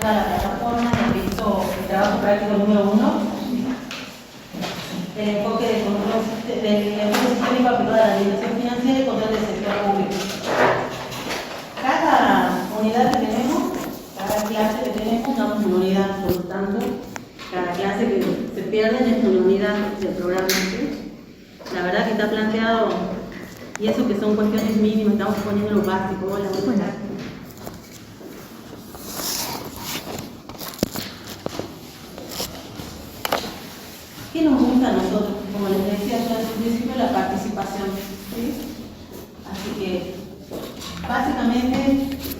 toda la plataforma, he visto el trabajo práctico número 1, el enfoque de control del enfoque sistémico aplicado a la administración financiera y control del sector público. Cada unidad que tenemos, cada clase que tenemos, damos una unidad, por lo tanto, cada clase que se pierde es una unidad del programa. La verdad que está planteado, y eso que son cuestiones mínimas, estamos poniendo lo básico. Hola, buenas tardes. ¿Qué nos gusta a nosotros? Como les decía yo al principio, la participación. ¿Sí? Así que, básicamente,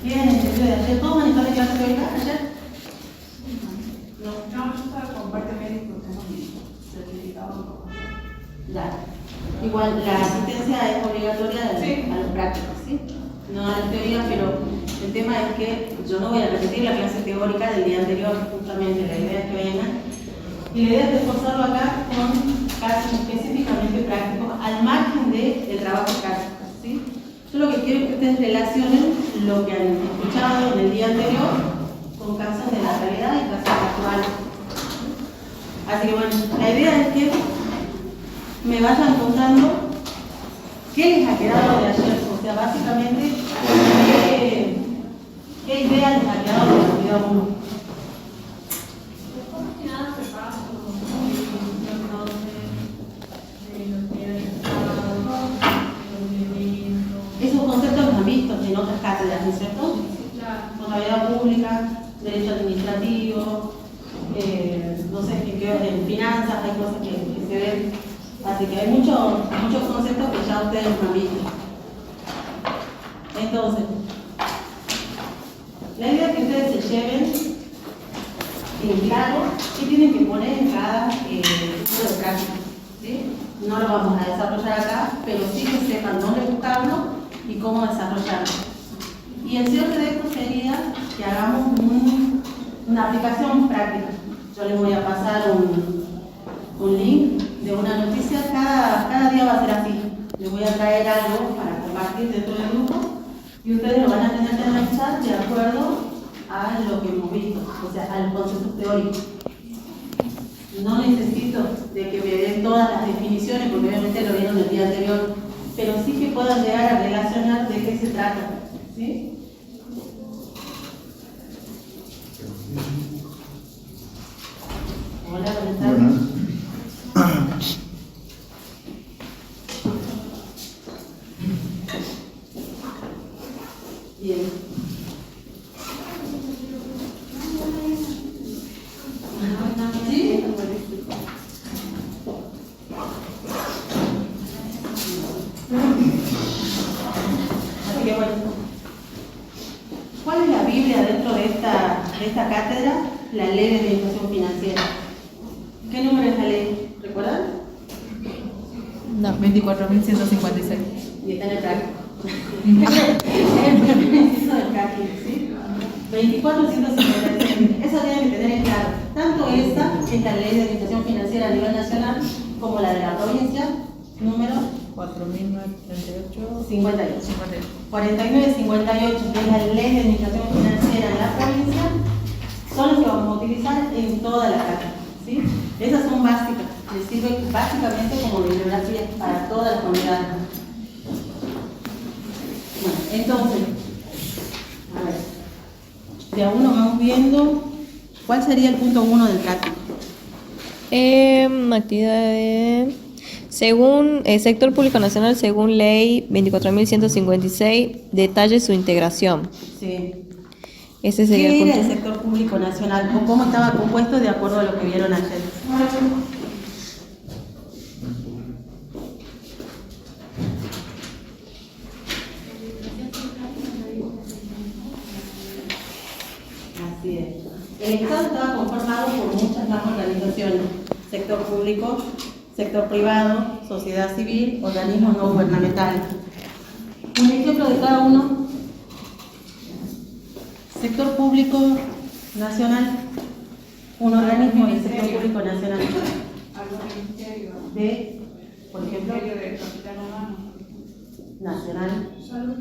¿tienen necesidad de hacer todo manejado de clase teórica ayer? No, yo estaba con parte médico, tengo mi certificado. Ya. Igual, la asistencia es obligatoria a los prácticos, ¿sí? No a la teoría, pero el tema es que yo no voy a repetir la clase teórica del día anterior, justamente la idea es que vengan. Y la idea es reforzarlo acá con casos específicamente prácticos, al margen del trabajo práctico, ¿sí? Yo lo que quiero es que ustedes relacionen lo que han escuchado en el día anterior con casos de la realidad y casos actuales. Así que bueno, la idea es que me vayan contando qué les ha quedado de ayer, o sea, básicamente, qué idea les ha quedado de la unidad 1. Esos conceptos los han visto en otras cátedras, ¿no es cierto? Contabilidad pública, derecho administrativo, no sé, en finanzas hay cosas que se ven. Así que hay muchos conceptos que ya ustedes han visto. Entonces, la idea es que ustedes se lleven en claro qué tienen que poner en cada tipo de práctica, ¿sí? No lo vamos a desarrollar acá, pero sí que sepan dónde buscarlo y cómo desarrollarlo. Y el cierre de esto sería que hagamos una aplicación práctica. Yo les voy a pasar un link de una noticia, cada día va a ser así. Les voy a traer algo para compartir dentro del grupo y ustedes lo van a tener que analizar de acuerdo a lo que hemos visto, o sea, a los conceptos teóricos. No necesito de que me den todas las definiciones, porque obviamente lo vieron el día anterior, pero sí que puedan llegar a relacionar de qué se trata, ¿sí? Hola, buenas tardes. Bien. ¿Sí? Así que bueno, ¿cuál es la Biblia dentro de esta cátedra? La Ley de Administración Financiera. ¿Qué número es la ley? ¿Recuerdan? No, 24.156. Y está en el práctico. El primer inciso del práctico, ¿sí? 24.156. Eso tienen que tener en claro. Tanto esta es la Ley de Administración Financiera a nivel nacional como la de la provincia, número 4.938. 58. 4958, que es la Ley de Administración Financiera en la provincia, son los que vamos a utilizar en toda la carta, ¿sí? Esas son básicas, les sirve básicamente como bibliografía para todas las unidades. Bueno, entonces, a ver, de a uno vamos viendo cuál sería el punto 1 del práctico. Actividades. Según el sector público nacional, según ley 24.156, detalle su integración. Sí. Ese sería ¿Qué el era punto. el sector público nacional? ¿O cómo estaba compuesto de acuerdo a lo que vieron ayer? Así es. El Estado estaba conformado por muchas más organizaciones: sector público, sector privado, sociedad civil, organismos no gubernamentales. Un ejemplo de cada uno: sector público nacional, un organismo del sector público nacional. Algo del ministerio. De, por ejemplo, Ministerio de Capital Humano. nacional Salud.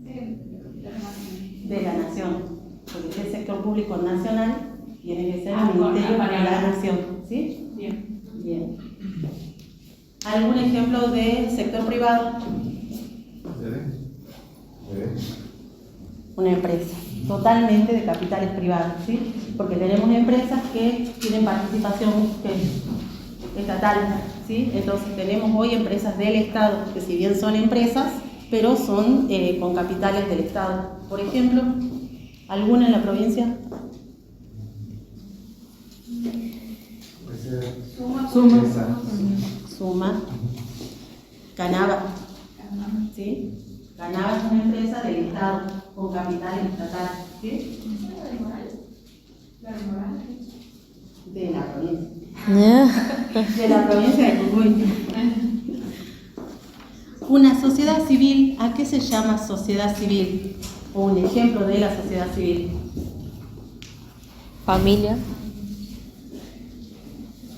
Capital Humano. de la nación. Por lo que es el sector público nacional tiene que ser Ah, el Ministerio para de la la- Nación, ¿sí? Bien. Bien. ¿Algún ejemplo de sector privado? Una empresa, totalmente de capitales privados, ¿sí? Porque tenemos empresas que tienen participación estatal, ¿sí? Entonces tenemos hoy empresas del Estado, que si bien son empresas, pero son con capitales del Estado. Por ejemplo, ¿alguna en la provincia? Suma. Canava, ¿sí? Canava es una empresa del Estado, con capital estatal, ¿sí? De la provincia. De la provincia de Jujuy. Una sociedad civil, ¿a qué se llama sociedad civil? O un ejemplo de la sociedad civil. Familia.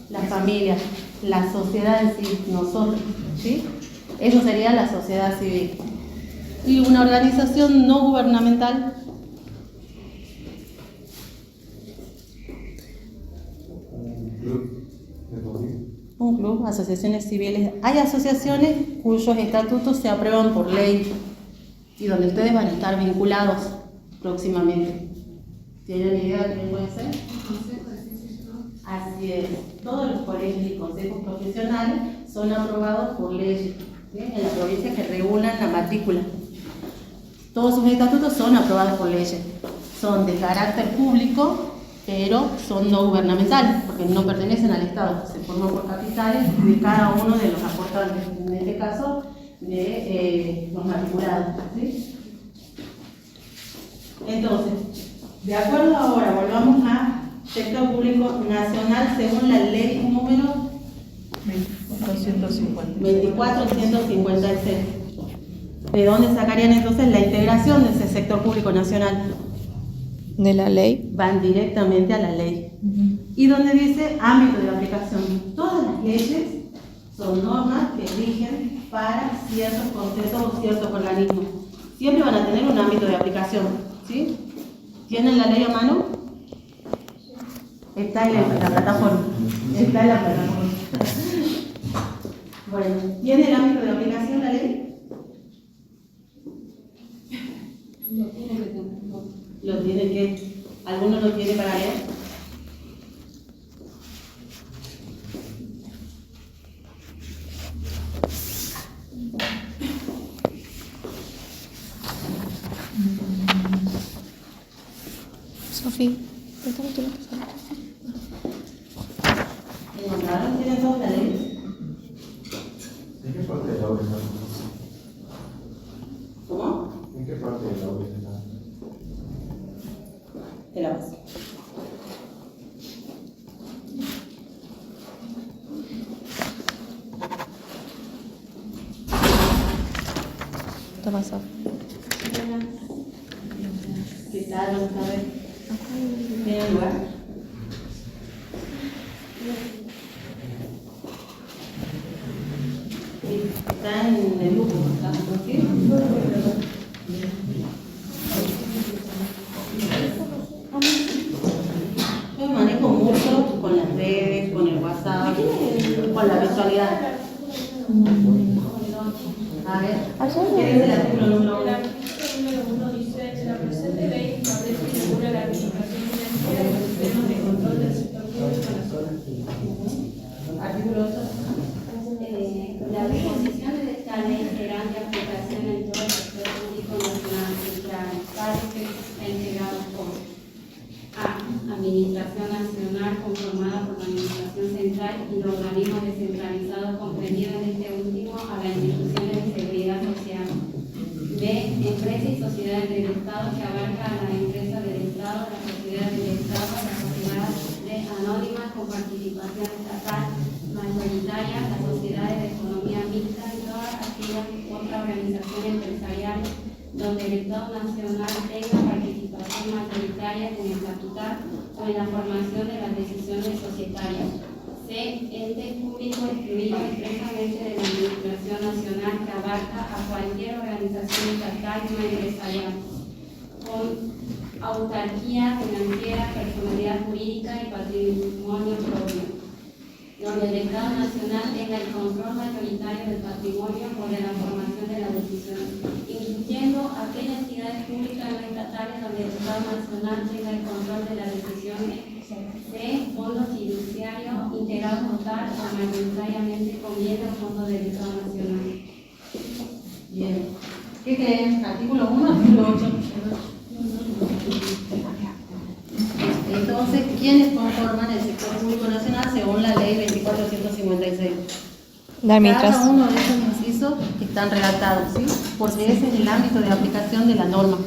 La familia, la sociedad en sí, nosotros, ¿sí? Eso sería la sociedad civil. Y una organización no gubernamental. Un club, asociaciones civiles. Hay asociaciones cuyos estatutos se aprueban por ley y donde ustedes van a estar vinculados próximamente. ¿Tienen idea de quién puede ser? Así es. Todos los colegios y consejos profesionales son aprobados por leyes, ¿sí? En la provincia que regulan la matrícula. Todos sus estatutos son aprobados por leyes. Son de carácter público, pero son no gubernamentales, porque no pertenecen al Estado. Se forman por capitales de cada uno de los aportantes, en este caso de los matriculados, ¿sí? Entonces, de acuerdo ahora, volvamos a sector público nacional según la ley número 24.156. ¿De dónde sacarían entonces la integración de ese sector público nacional? De la ley. Van directamente a la ley. Y donde dice ámbito de aplicación. Todas las leyes son normas que rigen para ciertos conceptos o ciertos organismos. Siempre van a tener un ámbito de aplicación, ¿sí? ¿Tienen la ley a mano? Está en la plataforma. Está en la plataforma. Bueno, ¿tiene el ámbito de aplicación la ley? Lo tiene que. ¿Alguno lo tiene para leer? Sofía, préstame tu lapicero. ¿Encontraron? ¿Tienen todos la ley? ¿En qué parte de la obra está? ¿Cómo? ¿En qué parte de la obra está? De la base. Toma, Sofía. ¿Qué tal? Buenas tardes. ¿Tienen lugar? Está en el grupo, ¿está? ¿Sí? Yo manejo mucho con las redes, con el WhatsApp, con la visualidad. A ver, ¿quién es el artículo número 1? Número 1 dice: la presente ley establece y regula la administración financiera y los sistemas de control del sector público nacional. Artículo 8. Las disposiciones de esta ley serán de aplicación en todo el sector público nacional central, tal que está integrado por A. Administración nacional conformada por la Administración Central y los organismos descentralizados comprendidos en este último a las instituciones de seguridad social. B. Empresas y sociedades del Estado que abarca a las empresas del Estado, las sociedades del Estado, las sociedades anónimas con participación estatal mayoritaria, las sociedades de economía mixta y todas aquellas otras organizaciones empresariales donde el Estado Nacional tenga participación mayoritaria en el capital o en la formación de las decisiones societarias. C. Ente público excluido expresamente de la Administración Nacional que abarca a cualquier organización estatal no empresarial, con autarquía financiera, personalidad jurídica y patrimonio propio, donde el Estado Nacional tenga el control mayoritario del patrimonio por la formación de la decisión, incluyendo aquellas entidades públicas no estatales donde el Estado Nacional tenga el control de la decisión de fondos fiduciarios integrados total o mayoritariamente con bienes o fondos del Estado Nacional. Bien. ¿Qué creen? ¿Artículo 1 o artículo 8? Entonces, ¿quiénes conforman el sector público nacional según la ley 2456? La Cada administración. uno de esos incisos están redactados, ¿sí? Porque ese es el ámbito de aplicación de la norma.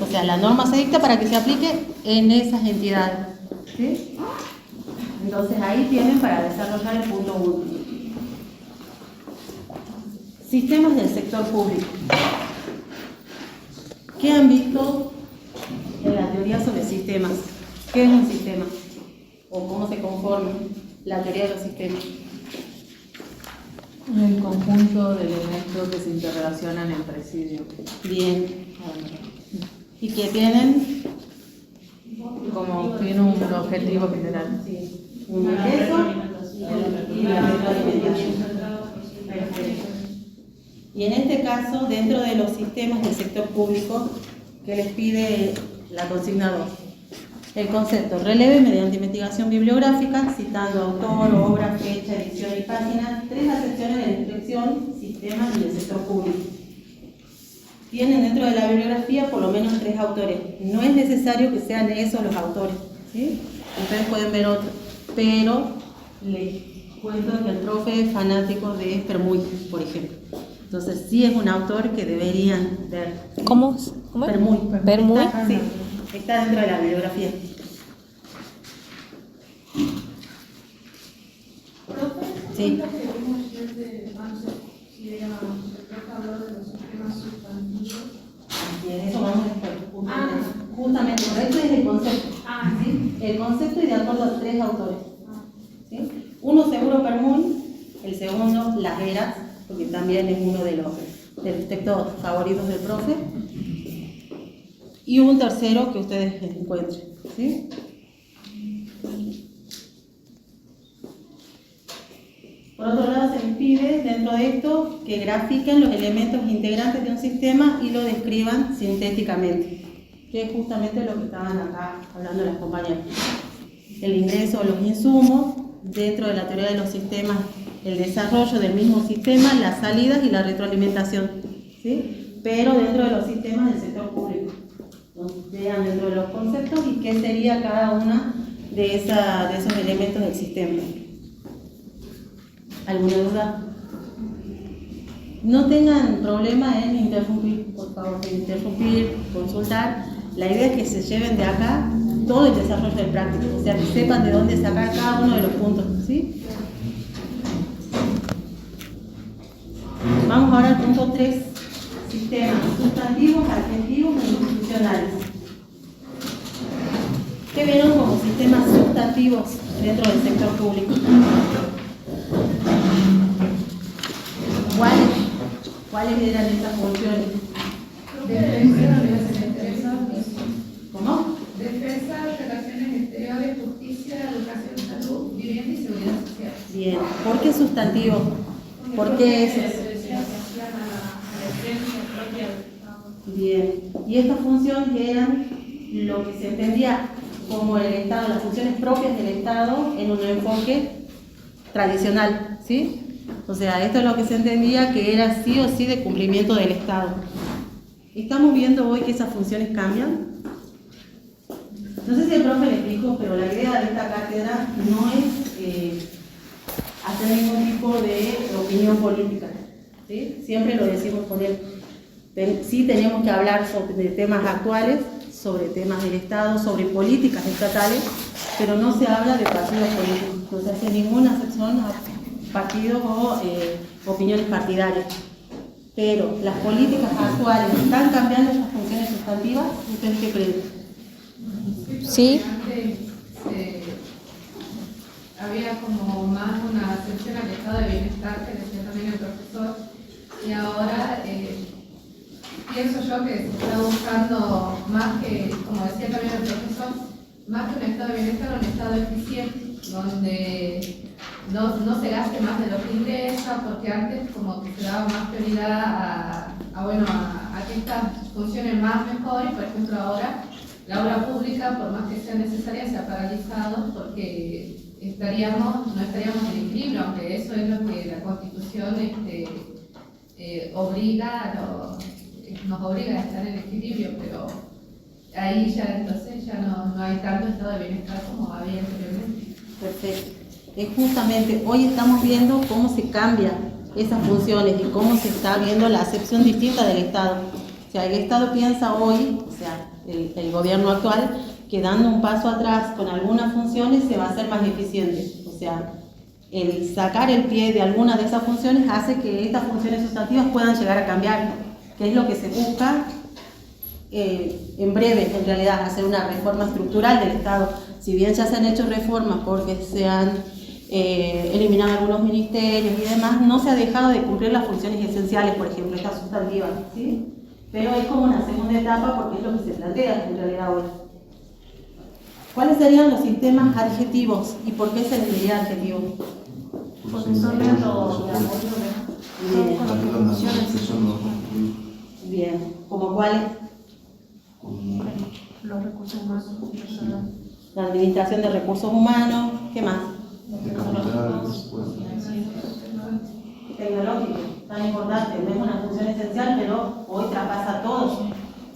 O sea, la norma se dicta para que se aplique en esas entidades, ¿sí? Entonces, ahí tienen para desarrollar el punto 1. Sistemas del sector público. ¿Qué han visto en la teoría sobre sistemas? ¿Qué es un sistema? ¿O cómo se conforma la teoría de los sistemas? El conjunto de elementos que se interrelacionan entre sí. Bien. ¿Y qué tienen? Como tiene un objetivo general. Sí. Un ingreso y la retroalimentación. Perfecto. Y en este caso, dentro de los sistemas del sector público, ¿qué les pide la consigna 2? El concepto releve mediante investigación bibliográfica, citando autor, obra, fecha, edición y página, 3 acepciones de la inspección, sistemas y el sector público. Tienen dentro de la bibliografía por lo menos 3 autores. No es necesario que sean esos los autores, ¿sí? Ustedes pueden ver otros, pero les cuento que el profe es fanático de Permuy, por ejemplo. Entonces sí es un autor que deberían ver. ¿Cómo? ¿Cómo es? Permuy. Permuy. Sí, está dentro de la bibliografía. Sí. Lo que vimos ayer de, no sé si era, el profe habló de los sistemas sustantivos. Bien, eso vamos después. Justamente, este es el concepto. ¿Sí? El concepto y de acuerdo a 3 autores. ¿Sí? Uno seguro Permuy, el segundo Las Heras, porque también es uno de los textos favoritos del profe, y un tercero que ustedes encuentren, ¿sí? Por otro lado, se les pide dentro de esto que grafiquen los elementos integrantes de un sistema y lo describan sintéticamente, que es justamente lo que estaban acá hablando las compañeras. El ingreso de los insumos dentro de la teoría de los sistemas, el desarrollo del mismo sistema, las salidas y la retroalimentación, ¿sí? Pero dentro de los sistemas del sector público. Entonces, vean dentro de los conceptos y qué sería cada una de esos elementos del sistema. ¿Alguna duda? No tengan problema en interrumpir, por favor, interrumpir, consultar. La idea es que se lleven de acá todo el desarrollo del práctico, o sea, que sepan de dónde sacar cada uno de los puntos, ¿sí? Vamos ahora al punto 3, sistemas sustantivos, adjetivos e institucionales. ¿Qué vieron como sistemas sustantivos dentro del sector público? ¿Cuáles eran estas funciones? ¿Cómo? Defensa, relaciones exteriores, justicia, educación, salud, vivienda y seguridad social. Bien, ¿por qué sustantivo? ¿Por qué esos? Bien, y estas funciones eran lo que se entendía como el Estado, las funciones propias del Estado en un enfoque tradicional, ¿sí? O sea, esto es lo que se entendía que era sí o sí de cumplimiento del Estado. Estamos viendo hoy que esas funciones cambian. No sé si el profe le explicó, pero la idea de esta cátedra no es hacer ningún tipo de opinión política, ¿sí? Siempre lo decimos con él. Sí tenemos que hablar sobre temas actuales, sobre temas del Estado, sobre políticas estatales, pero no se habla de partidos políticos, no se hace ninguna sección a partidos o opiniones partidarias. Pero las políticas actuales están cambiando estas funciones sustantivas. ¿Ustedes qué creen? Sí. Antes había como más una atención al estado de bienestar que decía también el profesor, y ahora pienso yo que se está buscando más que, como decía también el profesor, más que un estado de bienestar, un estado eficiente, donde no se gaste más de lo que ingresa, porque antes como que se daba más prioridad a que estas funcionen más mejor, y por ejemplo ahora la obra pública, por más que sea necesaria, se ha paralizado porque no estaríamos en equilibrio, aunque eso es lo que la Constitución nos obliga a estar en equilibrio, pero ahí ya entonces ya no hay tanto estado de bienestar como había anteriormente. Perfecto. Es justamente, hoy estamos viendo cómo se cambian esas funciones y cómo se está viendo la acepción distinta del Estado. O sea, el Estado piensa hoy, o sea, el gobierno actual, que dando un paso atrás con algunas funciones se va a hacer más eficiente. O sea, el sacar el pie de alguna de esas funciones hace que estas funciones sustantivas puedan llegar a cambiar, que es lo que se busca en breve, en realidad, hacer una reforma estructural del Estado. Si bien ya se han hecho reformas porque se han eliminado algunos ministerios y demás, no se ha dejado de cumplir las funciones esenciales, por ejemplo, estas sustantivas, ¿sí? Pero es como una segunda etapa porque es lo que se plantea en realidad hoy. ¿Cuáles serían los sistemas adjetivos y por qué se les diría adjetivos? Porque son de apoyo, Bien. con las funciones, Bien, ¿como cuáles? los recursos humanos, personal. La administración de recursos humanos, ¿qué más? Tecnológico, tan importante, no es una función esencial, pero hoy traspasa a todos,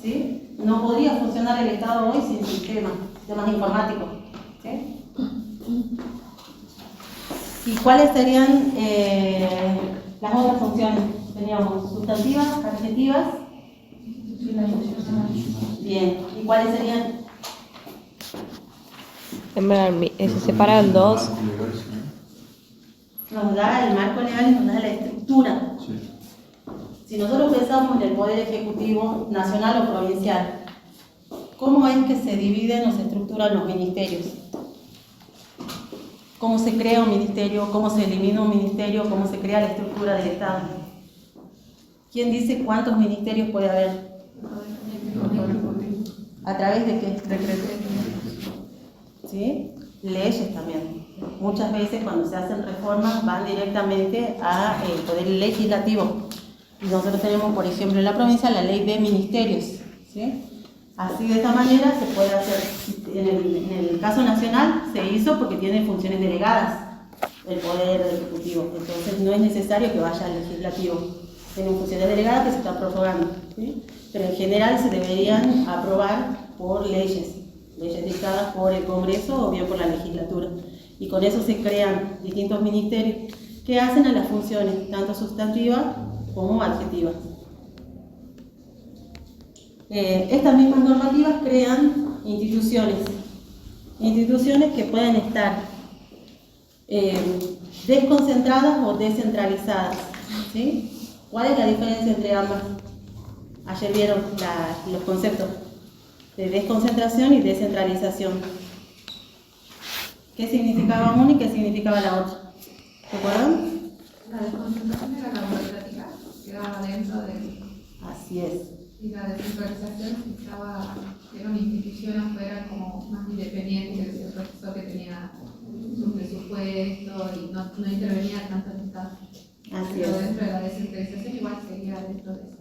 ¿sí? No podría funcionar el Estado hoy sin sistemas informáticos, ¿sí? ¿Y cuáles serían las otras funciones? Teníamos sustantivas, adjetivas. Bien, ¿y cuáles serían? Se separan dos. Nos da el marco legal y nos da la estructura. Si nosotros pensamos en el Poder Ejecutivo nacional o provincial, ¿cómo es que se dividen o se estructuran los ministerios? ¿Cómo se crea un ministerio? ¿Cómo se elimina un ministerio? ¿Cómo se crea la estructura del Estado? ¿Quién dice cuántos ministerios puede haber? ¿A través de qué? Decretos. ¿Sí? Leyes también. Muchas veces cuando se hacen reformas van directamente al Poder Legislativo. Y nosotros tenemos, por ejemplo, en la provincia la ley de ministerios, ¿sí? Así, de esta manera se puede hacer. En el caso nacional se hizo porque tiene funciones delegadas el Poder Ejecutivo. Entonces no es necesario que vaya al Legislativo. Tienen funciones delegadas que se están prorrogando, ¿sí? Pero en general se deberían aprobar por leyes dictadas por el Congreso o bien por la legislatura. Y con eso se crean distintos ministerios que hacen a las funciones, tanto sustantivas como adjetivas. Estas mismas normativas crean instituciones que pueden estar desconcentradas o descentralizadas, ¿sí? ¿Cuál es la diferencia entre ambas? Ayer vieron los conceptos de desconcentración y descentralización. ¿Qué significaba una y qué significaba la otra? ¿Recuerdan? La desconcentración era la burocrática, quedaba dentro de... Así es. Y la descentralización que era una institución afuera como más independiente, que el profesor que tenía su presupuesto y no intervenía tanto en el Estado. Así Pero es. dentro de la descentralización igual seguía dentro de esa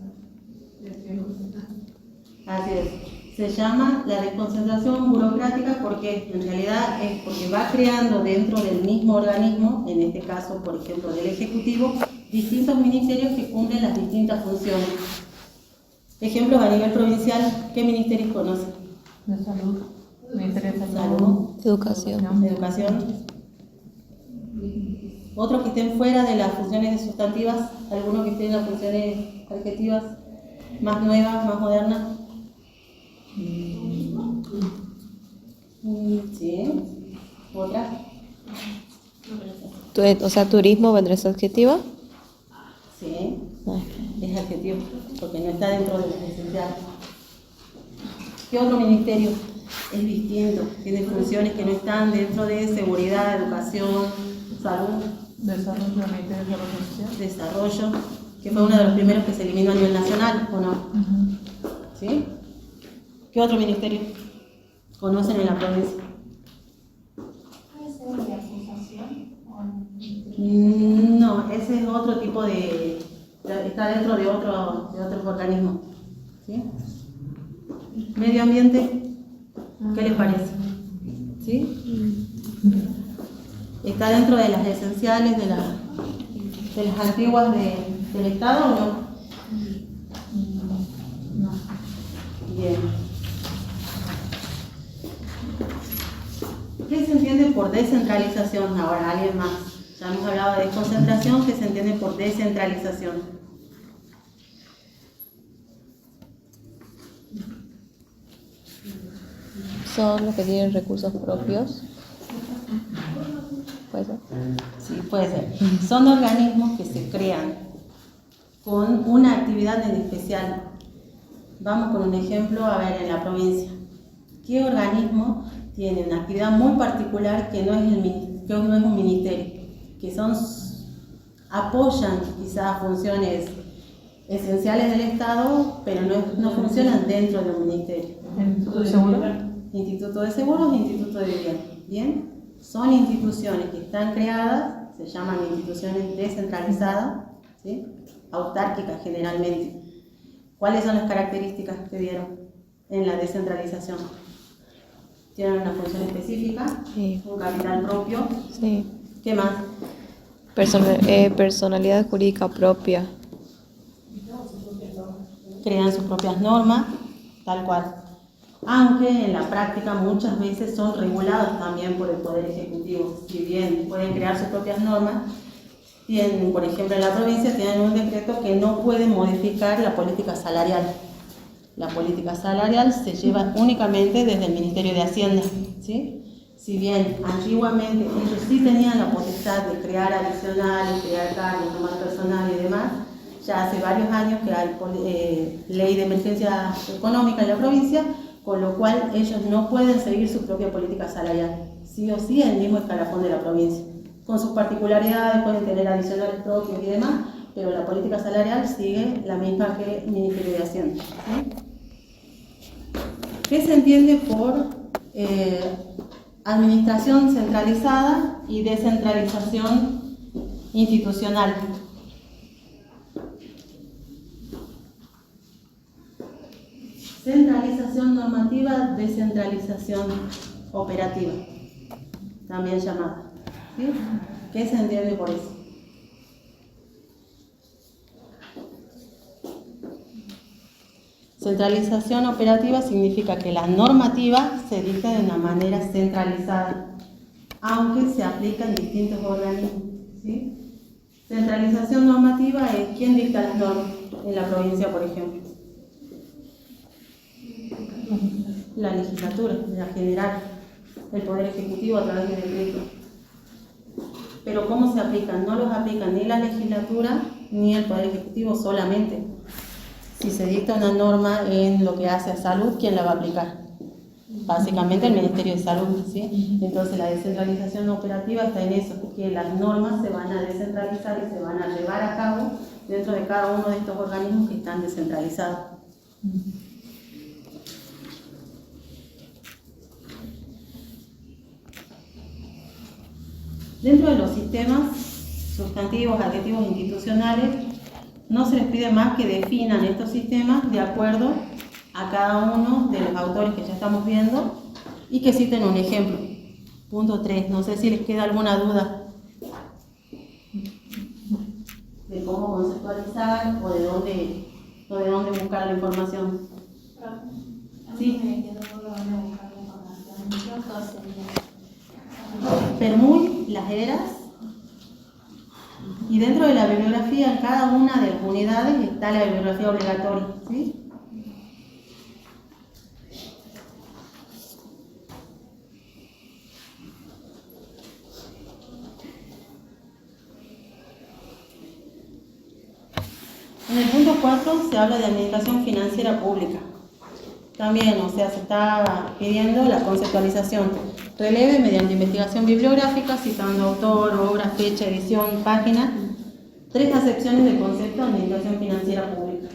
Así es. Se llama la desconcentración burocrática porque en realidad es porque va creando dentro del mismo organismo, en este caso, por ejemplo, del Ejecutivo, distintos ministerios que cumplen las distintas funciones. Ejemplos a nivel provincial, ¿qué ministerios conocen? De salud, Ministerio de Salud, Educación. Educación. Otros que estén fuera de las funciones sustantivas, algunos que estén en las funciones adjetivas, más nuevas, más modernas. Sí. ¿Otra? O sea, turismo vendría a ser adjetiva. Sí, es adjetivo, porque no está dentro de lo esencial. ¿Qué otro ministerio es distinto? Tiene funciones que no están dentro de seguridad, educación, salud, Desarrollo, Ministerio de Desarrollo Social. desarrollo, que fue uno de los primeros que se eliminó a nivel nacional, ¿o no? ¿Sí? ¿Qué otro ministerio conocen en la provincia? ¿Puede ser de acusación o No, ese es otro tipo está dentro de otros organismos. ¿Sí? Medio ambiente, ¿qué les parece? ¿Sí? ¿Está dentro de las esenciales de las antiguas del Estado o no? Bien. ¿Qué se entiende por descentralización? Ahora, alguien más. Ya hemos hablado de desconcentración, ¿qué se entiende por descentralización? Son los que tienen recursos propios. ¿Puede ser? Sí, puede ser. Son organismos que se crean con una actividad en especial. Vamos con un ejemplo, a ver, en la provincia. ¿Qué organismo tiene una actividad muy particular que no es un ministerio? Que apoyan quizás funciones esenciales del Estado, pero no funcionan dentro de un ministerio. ¿Instituto de seguro? Instituto de Seguros e Instituto de Vivienda. ¿Bien? Son instituciones que están creadas, se llaman instituciones descentralizadas, ¿sí? Autárquicas generalmente. ¿Cuáles son las características que vieron en la descentralización? Tienen una función específica, Sí. un capital propio. Sí. ¿Qué más? Personalidad jurídica propia. Crean sus propias normas, tal cual. Aunque en la práctica muchas veces son regulados también por el Poder Ejecutivo. Si bien pueden crear sus propias normas, tienen, por ejemplo, en la provincia tienen un decreto que no puede modificar la política salarial. La política salarial se lleva únicamente desde el Ministerio de Hacienda, ¿sí? Si bien antiguamente ellos sí tenían la potestad de crear adicionales, crear cargos, tomar personal y demás, ya hace varios años que hay ley de emergencia económica en la provincia, con lo cual ellos no pueden seguir su propia política salarial, sí o sí en el mismo escalafón de la provincia. Con sus particularidades pueden tener adicionales propios y demás, pero la política salarial sigue la misma que el Ministerio de Hacienda, ¿sí? ¿Qué se entiende por administración centralizada y descentralización institucional? Centralización normativa, descentralización operativa, también llamada. ¿Sí? ¿Qué se entiende por eso? Centralización operativa significa que la normativa se dicta de una manera centralizada, aunque se aplica en distintos organismos. ¿Sí? Centralización normativa es quién dicta las normas en la provincia, por ejemplo. La legislatura, la general, el Poder Ejecutivo a través de decretos. Pero ¿cómo se aplican? No los aplican ni la legislatura ni el Poder Ejecutivo solamente. Si se dicta una norma en lo que hace a salud, ¿quién la va a aplicar? Básicamente el Ministerio de Salud, ¿sí? Entonces la descentralización operativa está en eso, que las normas se van a descentralizar y se van a llevar a cabo dentro de cada uno de estos organismos que están descentralizados. Dentro de los sistemas sustantivos, adjetivos institucionales, no se les pide más que definan estos sistemas de acuerdo a cada uno de los autores que ya estamos viendo y que citen un ejemplo. Punto 3. No sé si les queda alguna duda de cómo conceptualizar o de dónde buscar la información. Sí. Permuy, las eras, y dentro de la bibliografía, en cada una de las unidades está la bibliografía obligatoria, ¿sí? En el punto 4 se habla de administración financiera pública. También, o sea, se está pidiendo la conceptualización. Releve mediante investigación bibliográfica, citando autor, obra, fecha, edición, página, 3 acepciones de concepto de administración financiera pública.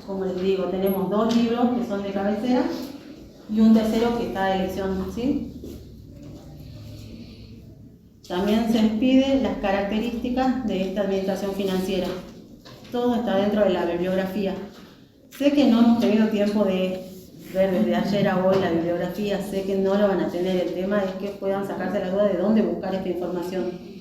Como les digo, tenemos 2 libros que son de cabecera y un tercero que está de elección, ¿sí? También se les pide las características de esta administración financiera. Todo está dentro de la bibliografía. Sé que no hemos tenido tiempo de ver desde ayer a hoy la bibliografía, sé que no lo van a tener. El tema es que puedan sacarse la duda de dónde buscar esta información.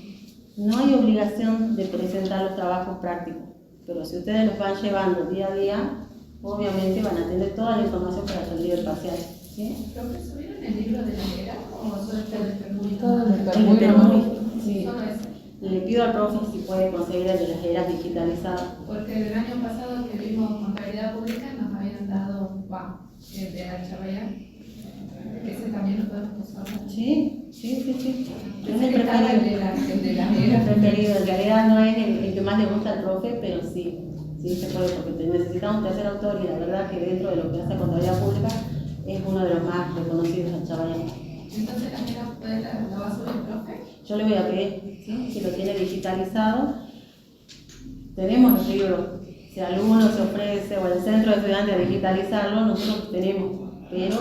No hay obligación de presentar los trabajos prácticos, pero si ustedes los van llevando día a día, obviamente van a tener toda la información para rendir el parcial, ¿sí? ¿Subieron el libro de la era o solo está el de Permuy? El de Permuy, sí. Solo ese. Le pido al profe si puede conseguir el de las eras digitalizadas. Porque el año pasado que vimos contabilidad pública nos habían dado, el de Archabayán, ese también lo podemos usar. Sí. Es Ese el que estaba el preferido. de la Es el era. preferido. En realidad no es el que más le gusta al profe, pero sí se puede, porque necesitamos un tercer autor y la verdad que dentro de lo que hace contabilidad pública es uno de los más reconocidos en Chabayán. Entonces la era la va a subir el profe. Yo le voy a pedir, ¿sí? Si lo tiene digitalizado. Tenemos los libros. Si alguno se ofrece o el centro de estudiantes a digitalizarlo, nosotros tenemos. Pero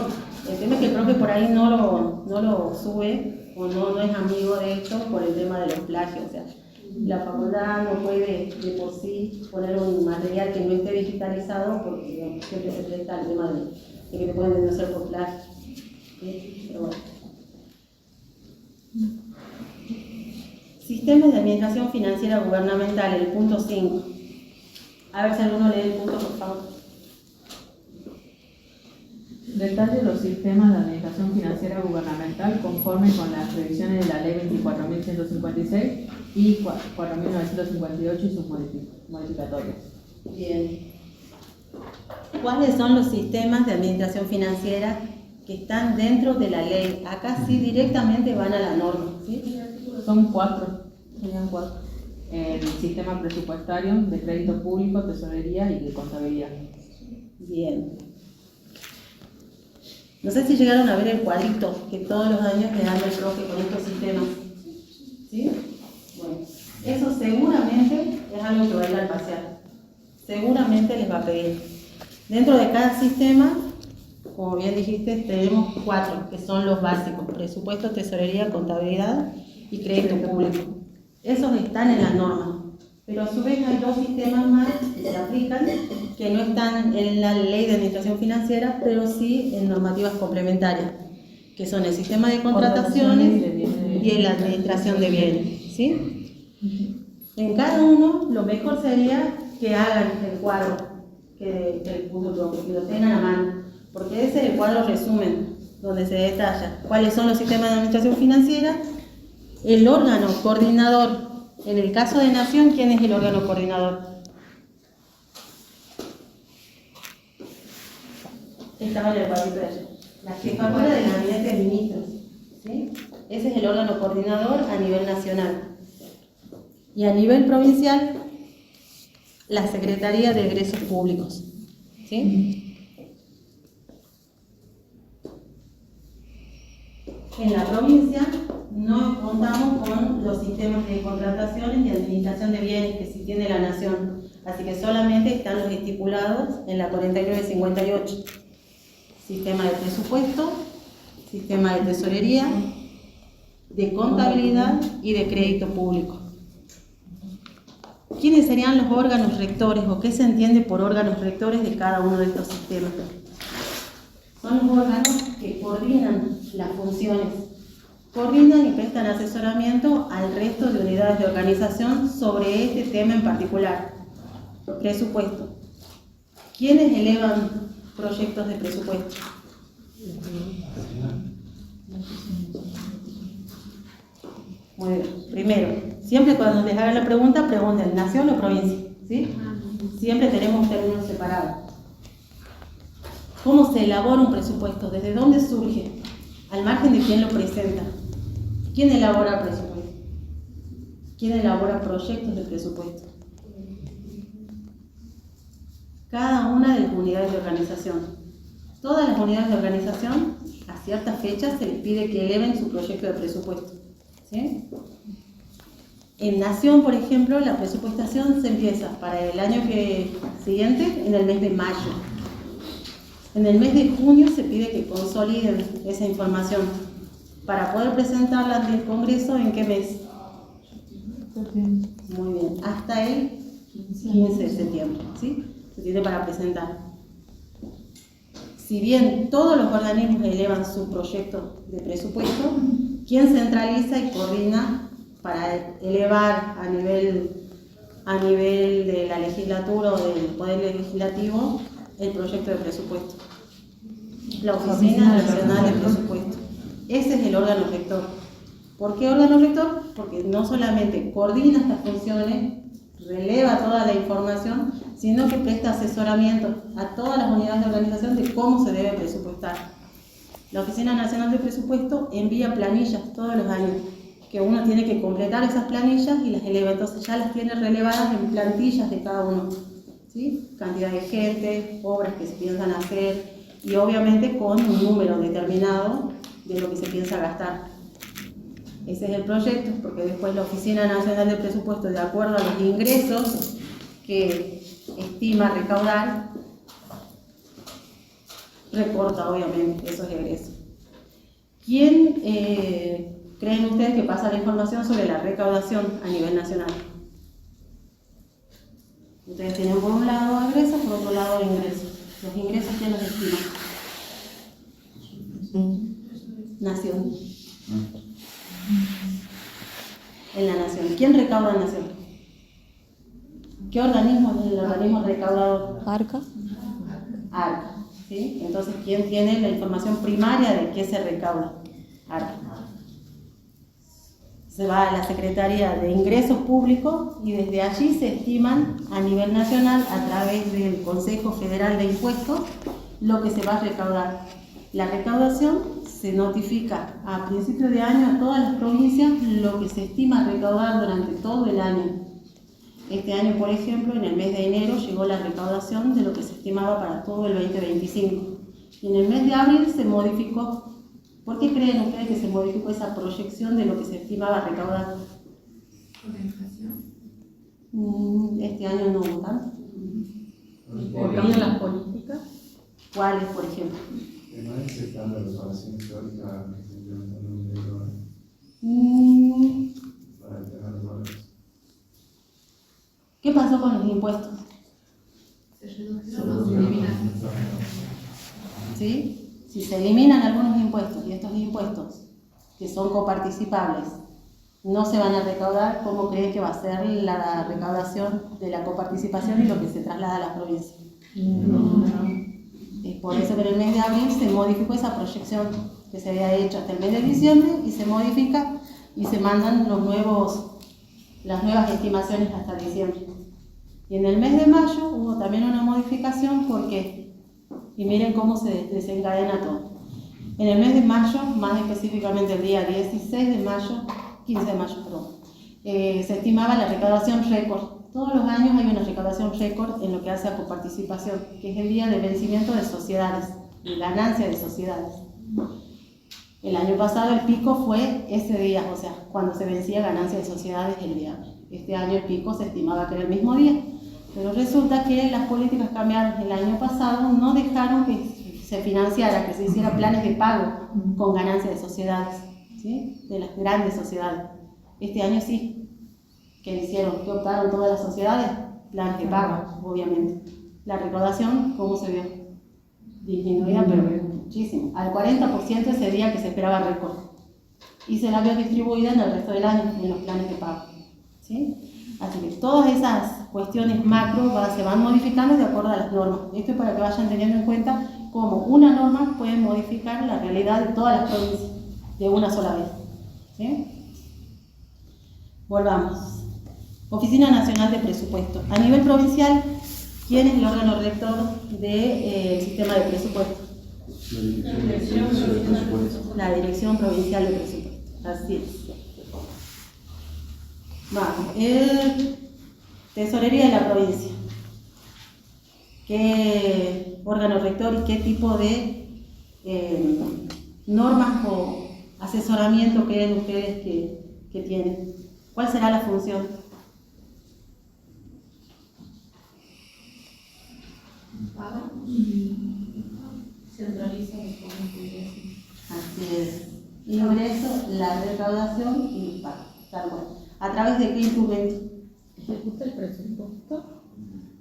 el tema es que el profe por ahí no lo sube o no es amigo de esto por el tema de los plagios. O sea, la facultad no puede de por sí poner un material que no esté digitalizado porque siempre se presta el tema de que te pueden denunciar por plagio. ¿Sí? Pero bueno. Sistemas de administración financiera gubernamental, el punto 5. A ver si alguno lee el punto, por favor. Detalle los sistemas de administración financiera gubernamental conforme con las previsiones de la Ley 24.156 y 4.958 y sus modificatorios. Bien. ¿Cuáles son los sistemas de administración financiera que están dentro de la ley? Acá sí directamente van a la norma, ¿sí? Son 4. Serían 4. El sistema presupuestario, de crédito público, tesorería y de contabilidad. Bien. No sé si llegaron a ver el cuadrito que todos los años le dan el profe con estos sistemas. ¿Sí? Bueno, eso seguramente es algo que va a ir al parcial. Seguramente les va a pedir. Dentro de cada sistema, como bien dijiste, tenemos 4 que son los básicos: presupuesto, tesorería, contabilidad y crédito público. Esos están en la norma. Pero a su vez hay 2 sistemas más que se aplican, que no están en la ley de administración financiera, pero sí en normativas complementarias, que son el sistema de contrataciones y la administración de bienes, ¿sí? En cada uno, lo mejor sería que hagan el cuadro que puso, que lo tengan a mano, porque ese es el cuadro resumen, donde se detalla cuáles son los sistemas de administración financiera, el órgano coordinador. En el caso de Nación, ¿quién es el órgano coordinador? Estaba en el cuadrito de ayer. La jefatura del gabinete de ministros, ¿sí? Ese es el órgano coordinador a nivel nacional. Y a nivel provincial, la Secretaría de Egresos Públicos, ¿sí? En la provincia no contamos con los sistemas de contrataciones y administración de bienes que sí tiene la Nación, así que solamente están los estipulados en la 4958. Sistema de presupuesto, sistema de tesorería, de contabilidad y de crédito público. ¿Quiénes serían los órganos rectores o qué se entiende por órganos rectores de cada uno de estos sistemas? Son los órganos que coordinan las funciones, coordinan y prestan asesoramiento al resto de unidades de organización sobre este tema en particular. Presupuesto. ¿Quiénes elevan proyectos de presupuesto? Muy bien. Primero, siempre cuando les hagan la pregunta, pregunten ¿nación o provincia? ¿Sí? Siempre tenemos términos separados. ¿Cómo se elabora un presupuesto? ¿Desde dónde surge? Al margen de quién lo presenta. ¿Quién elabora presupuesto? ¿Quién elabora proyectos de presupuesto? Cada una de las unidades de organización. Todas las unidades de organización, a ciertas fechas se les pide que eleven su proyecto de presupuesto, ¿sí? En Nación, por ejemplo, la presupuestación se empieza para el año siguiente en el mes de mayo. En el mes de junio se pide que consoliden esa información para poder presentarla ante el Congreso. ¿En qué mes? Muy bien, hasta el 15 de septiembre, ¿sí? Se tiene para presentar. Si bien todos los organismos elevan su proyecto de presupuesto, ¿quién centraliza y coordina para elevar a nivel de la legislatura o del Poder Legislativo el proyecto de presupuesto? La Oficina Nacional de Presupuesto. Ese es el órgano rector. ¿Por qué órgano rector? Porque no solamente coordina estas funciones, releva toda la información, sino que presta asesoramiento a todas las unidades de organización de cómo se debe presupuestar. La Oficina Nacional de Presupuesto envía planillas todos los años, que uno tiene que completar esas planillas y las eleva. Entonces ya las tiene relevadas en plantillas de cada uno, ¿sí? Cantidad de gente, obras que se piensan hacer y obviamente con un número determinado de lo que se piensa gastar. Ese es el proyecto, porque después la Oficina Nacional de Presupuesto, de acuerdo a los ingresos que estima recaudar, recorta obviamente esos egresos. ¿Quién creen ustedes que pasa la información sobre la recaudación a nivel nacional? Ustedes tienen por un lado egresos, por otro lado ingresos. Los ingresos, ¿quién los estima? Nación. En la Nación. ¿Quién recauda en Nación? ¿Qué organismo es el organismo recaudador? Arca. Arca. ¿Sí? Entonces, ¿quién tiene la información primaria de qué se recauda? Arca. Se va a la Secretaría de Ingresos Públicos y desde allí se estiman a nivel nacional, a través del Consejo Federal de Impuestos, lo que se va a recaudar. La recaudación se notifica a principio de año a todas las provincias lo que se estima recaudar durante todo el año. Este año, por ejemplo, en el mes de enero llegó la recaudación de lo que se estimaba para todo el 2025. Y en el mes de abril se modificó. ¿Por qué creen ustedes que se modificó esa proyección de lo que se estimaba recaudar? ¿Por la inflación? Este año no hubo tanto. ¿Por cambian las políticas? ¿Cuáles, por ejemplo? No es aceptando la reparación histórica que se implementó en un libro para el tema de los valores. ¿Qué pasó con los impuestos? Se redujeron, se eliminaron. ¿Sí? Si se eliminan algunos impuestos y estos impuestos que son coparticipables no se van a recaudar, ¿cómo creen que va a ser la recaudación de la coparticipación y lo que se traslada a las provincias? Es por eso que en el mes de abril se modificó esa proyección que se había hecho hasta el mes de diciembre y se modifica y se mandan las nuevas estimaciones hasta diciembre. Y en el mes de mayo hubo también una modificación porque, y miren cómo se desencadena todo. En el mes de mayo, más específicamente el día 16 de mayo, 15 de mayo, perdón, se estimaba la recaudación récord. Todos los años hay una recaudación récord en lo que hace a coparticipación, que es el día de vencimiento de sociedades, de ganancia de sociedades. El año pasado el pico fue ese día, o sea, cuando se vencía ganancia de sociedades el día. Este año el pico se estimaba que era el mismo día, pero resulta que las políticas cambiaron el año pasado, no dejaron que se financiara, que se hiciera planes de pago con ganancia de sociedades, ¿sí? De las grandes sociedades. Este año sí. ¿Qué hicieron? ¿Qué optaron todas las sociedades? Planes de pago, obviamente. La recaudación, ¿cómo se vio? Disminuida, pero muchísimo. Al 40% ese día que se esperaba récord. Y se la vio distribuida en el resto del año, en los planes de pago. ¿Sí? Así que todas esas cuestiones macro se van modificando de acuerdo a las normas. Esto es para que vayan teniendo en cuenta cómo una norma puede modificar la realidad de todas las provincias de una sola vez. ¿Sí? Volvamos. Oficina Nacional de Presupuesto. A nivel provincial, ¿quién es el órgano rector del sistema de presupuesto? La Dirección Provincial de Presupuesto. Así es. Vamos. Tesorería de la provincia. ¿Qué órgano rector y qué tipo de normas o asesoramiento creen ustedes que tienen? ¿Cuál será la función? Paga. Centraliza los pagos de ingresos. Así es. Ingreso, la recaudación y el pago. Tal cual. ¿A través de qué instrumento? ¿Ejecuta el presupuesto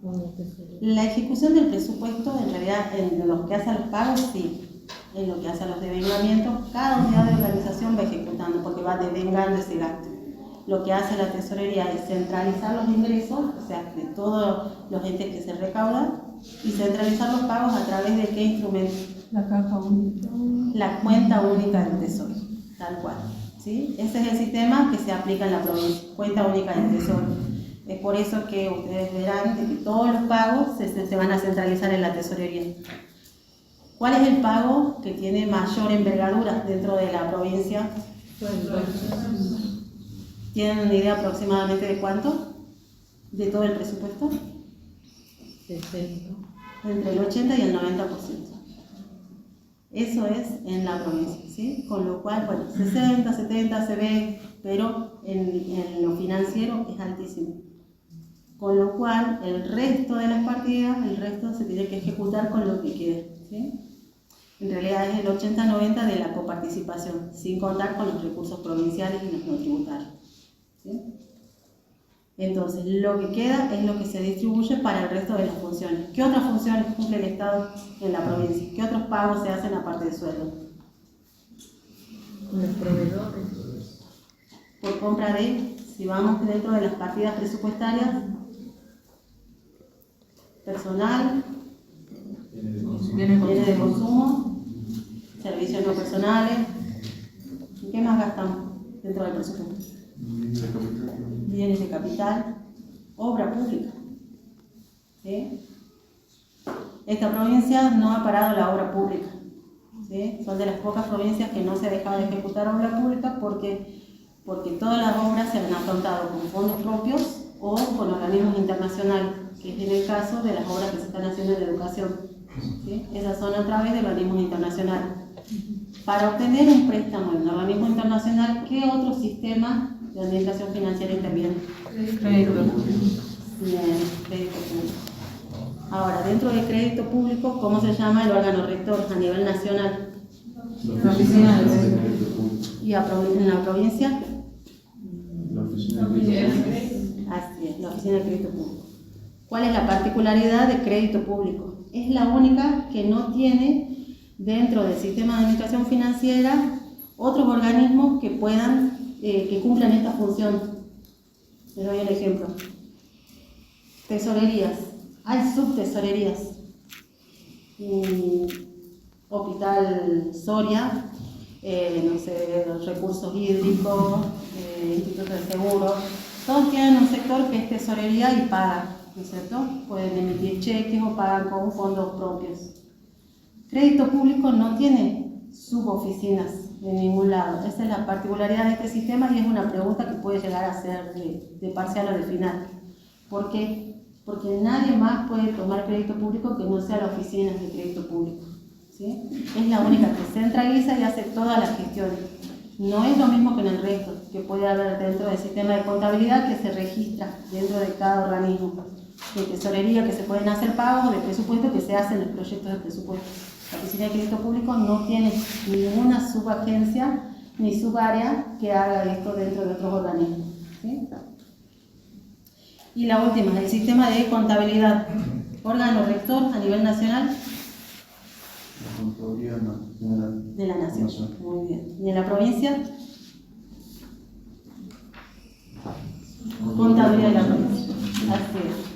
o no te sirve? La ejecución del presupuesto, en realidad, en lo que hace a los pagos, sí. En lo que hace a los devengamientos, cada unidad de organización va ejecutando porque va devengando ese gasto. Lo que hace la tesorería es centralizar los ingresos, o sea, de todos los entes que se recaudan, y centralizar los pagos a través de qué instrumento. La caja única. La cuenta única del tesoro, tal cual. ¿Sí? Ese es el sistema que se aplica en la provincia, cuenta única del tesoro. Es por eso que ustedes verán de que todos los pagos se van a centralizar en la tesorería. ¿Cuál es el pago que tiene mayor envergadura dentro de la provincia? ¿Tienen una idea aproximadamente de cuánto? ¿De todo el presupuesto? 60. Entre el 80 y el 90%. Eso es en la provincia, ¿sí? Con lo cual, bueno, 60, 70 se ve, pero en lo financiero es altísimo. Con lo cual, el resto de las partidas, el resto se tiene que ejecutar con lo que quede, ¿sí? En realidad es el 80-90 de la coparticipación, sin contar con los recursos provinciales y los no tributarios, ¿sí? Entonces, lo que queda es lo que se distribuye para el resto de las funciones. ¿Qué otras funciones cumple el Estado en la provincia? ¿Qué otros pagos se hacen aparte de sueldo? Los proveedores. Por compra de, si vamos dentro de las partidas presupuestarias, personal, bienes de consumo, servicios no personales. ¿Qué más gastamos dentro del presupuesto? Bienes de capital, obra pública. ¿Sí? Esta provincia no ha parado la obra pública. ¿Sí? Son de las pocas provincias que no se ha dejado de ejecutar obra pública porque todas las obras se han afrontado con fondos propios o con organismos internacionales, que es en el caso de las obras que se están haciendo en educación. ¿Sí? Esas son a través de organismos internacionales. Para obtener un préstamo en un organismo internacional, ¿qué otro sistema de administración financiera interviene? Crédito. Bien, crédito público. Ahora, dentro del crédito público, ¿cómo se llama el órgano rector a nivel nacional? La oficina del crédito. ¿Y en la provincia? La oficina de crédito. Así es, la oficina de crédito público. ¿Cuál es la particularidad de crédito público? Es la única que no tiene dentro del sistema de administración financiera otros organismos que puedan, que cumplan esta función. Les doy el ejemplo. Tesorerías. Hay subtesorerías. Hospital Soria, no sé, los recursos hídricos, institutos de seguro, todos tienen un sector que es tesorería y pagan, ¿no es cierto? Pueden emitir cheques o pagan con fondos propios. Crédito público no tiene suboficinas en ningún lado. Esa es la particularidad de este sistema y es una pregunta que puede llegar a ser de parcial o de final. ¿Por qué? Porque nadie más puede tomar crédito público que no sea la oficina de crédito público. ¿Sí? Es la única que centraliza y hace todas las gestiones. No es lo mismo que en el resto, que puede haber dentro del sistema de contabilidad que se registra dentro de cada organismo. De tesorería que se pueden hacer pagos, de presupuesto que se hacen los proyectos de presupuesto. La oficina de crédito público no tiene ninguna subagencia ni subárea que haga esto dentro de otros organismos. ¿Sí? Y la última, el sistema de contabilidad. Órgano rector a nivel nacional. La Contaduría General De la Nación. Muy bien. ¿Y en la provincia? Contaduría de la provincia. Así es.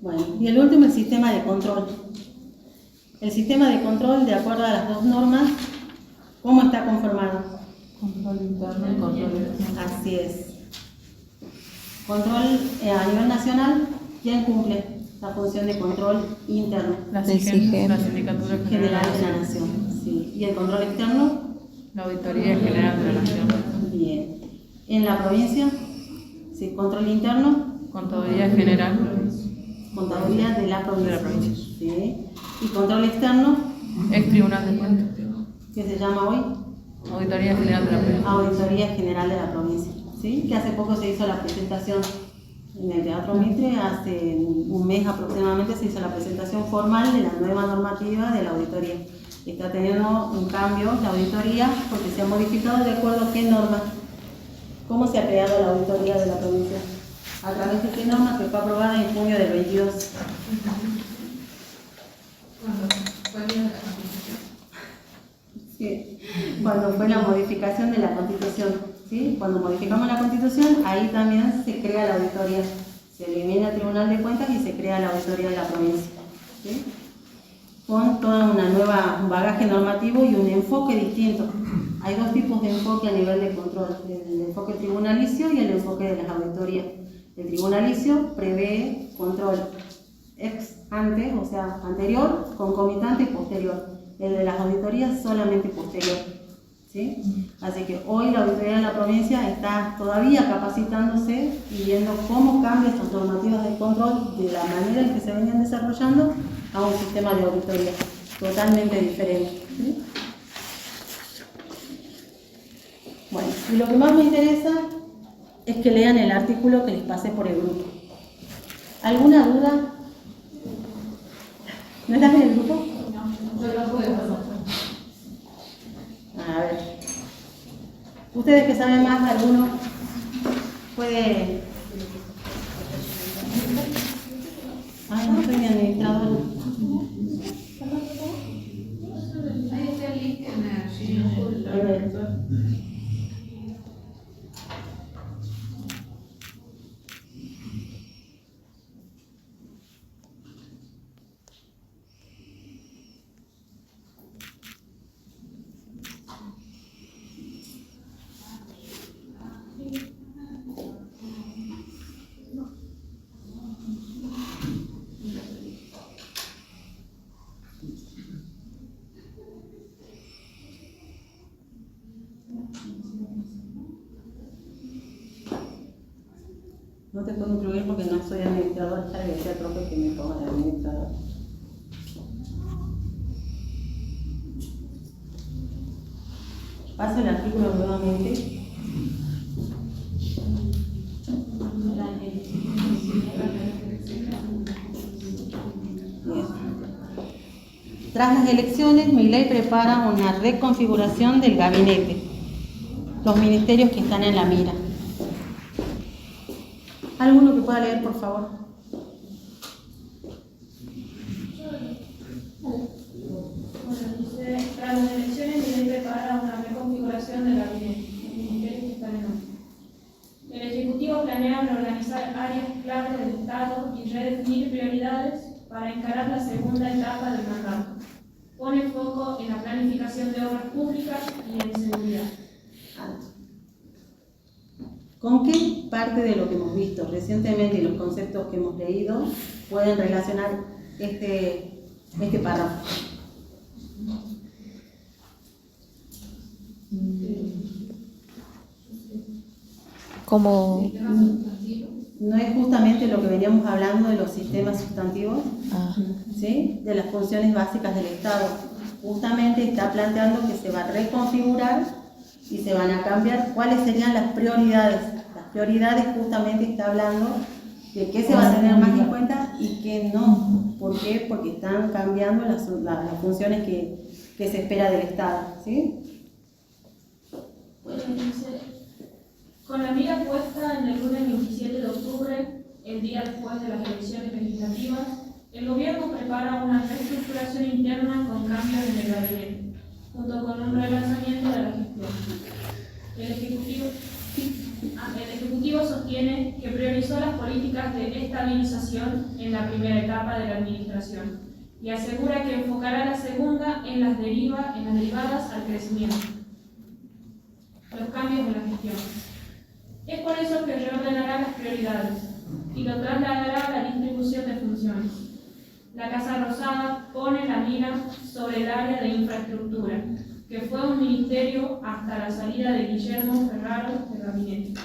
Bueno, y el último, el sistema de control. El sistema de control, de acuerdo a las dos normas, ¿cómo está conformado? Control interno y control externo. Así es. Control a nivel nacional, ¿quién cumple la función de control interno? La Del SIGEN, SIGEN. la Sindicatura General de la Nación. Sí. ¿Y el control externo? La Auditoría General de la Nación. Bien. ¿En la provincia? Sí, control interno, Contaduría General. contaduría de la provincia. De la provincia. Sí. ¿Y control externo? Ex Tribunal de Cuentas. que se llama hoy Auditoría General de la Provincia. Auditoría General de la Provincia, ¿sí? Que hace poco se hizo la presentación en el Teatro Mitre, hace un mes aproximadamente se hizo la presentación formal de la nueva normativa de la auditoría. Está teniendo un cambio la auditoría porque se ha modificado de acuerdo a qué norma, cómo se ha creado la auditoría de la provincia, a través de qué norma que fue aprobada en junio del 22. ¿Cuál es la Constitución? Sí, cuando fue la modificación de la Constitución, ¿sí? Cuando modificamos la Constitución, ahí también se crea la auditoría. Se elimina el Tribunal de Cuentas y se crea la auditoría de la provincia, ¿sí? Con toda una nueva bagaje normativo y un enfoque distinto. Hay dos tipos de enfoque a nivel de control, el enfoque tribunalicio y el enfoque de las auditorías. El tribunalicio prevé control ex ante, o sea, anterior, concomitante y posterior. El de las auditorías solamente posterior, ¿sí? Así que hoy la auditoría de la provincia está todavía capacitándose y viendo cómo cambian estas normativas de control de la manera en que se venían desarrollando a un sistema de auditoría totalmente diferente, ¿sí? Bueno, y lo que más me interesa es que lean el artículo que les pasé por el grupo. ¿Alguna duda? ¿No estás en el grupo? Yo lo puedo. A ver. Ustedes que saben más, alguno puede... Ay, no soy mi administrador. Ahí está el link en el archivo. A ver. No te puedo incluir porque no soy administrador, ya le decía al profe que me ponga de administrador. Paso el artículo nuevamente. Bien. Tras las elecciones, Milei prepara una reconfiguración del gabinete, los ministerios que están en la mira. ¿Alguno que pueda leer, por favor? Bueno, dice, tras las elecciones, Milei prepara una reconfiguración del gabinete, los ministerios que están en órbita. El Ejecutivo planea reorganizar áreas clave del Estado y redefinir prioridades para encarar la segunda etapa del mandato. Pone foco en la planificación de obras públicas y en seguridad. ¿Con qué parte de lo que hemos visto recientemente y los conceptos que hemos leído pueden relacionar este párrafo? Como... ¿No es justamente lo que veníamos hablando de los sistemas sustantivos? ¿Sí? De las funciones básicas del Estado. Justamente está planteando que se va a reconfigurar y se van a cambiar cuáles serían las prioridades. Las prioridades justamente está hablando de qué se va a tener más en cuenta y qué no. ¿Por qué? Porque están cambiando las funciones que se espera del Estado, ¿sí? Bueno, dice, con la mira puesta en el lunes 27 de octubre, el día después de las elecciones legislativas, el gobierno prepara una reestructuración interna con cambios en el gabinete, junto con un relanzamiento de la gestión. El Ejecutivo sostiene que priorizó las políticas de estabilización en la primera etapa de la administración y asegura que enfocará la segunda en las derivadas al crecimiento. Los cambios en la gestión. Es por eso que reordenará las prioridades y lo trasladará a la distribución de funciones. La Casa Rosada pone la mira sobre el área de infraestructura, que fue un ministerio hasta la salida de Guillermo Ferraro del gabinete.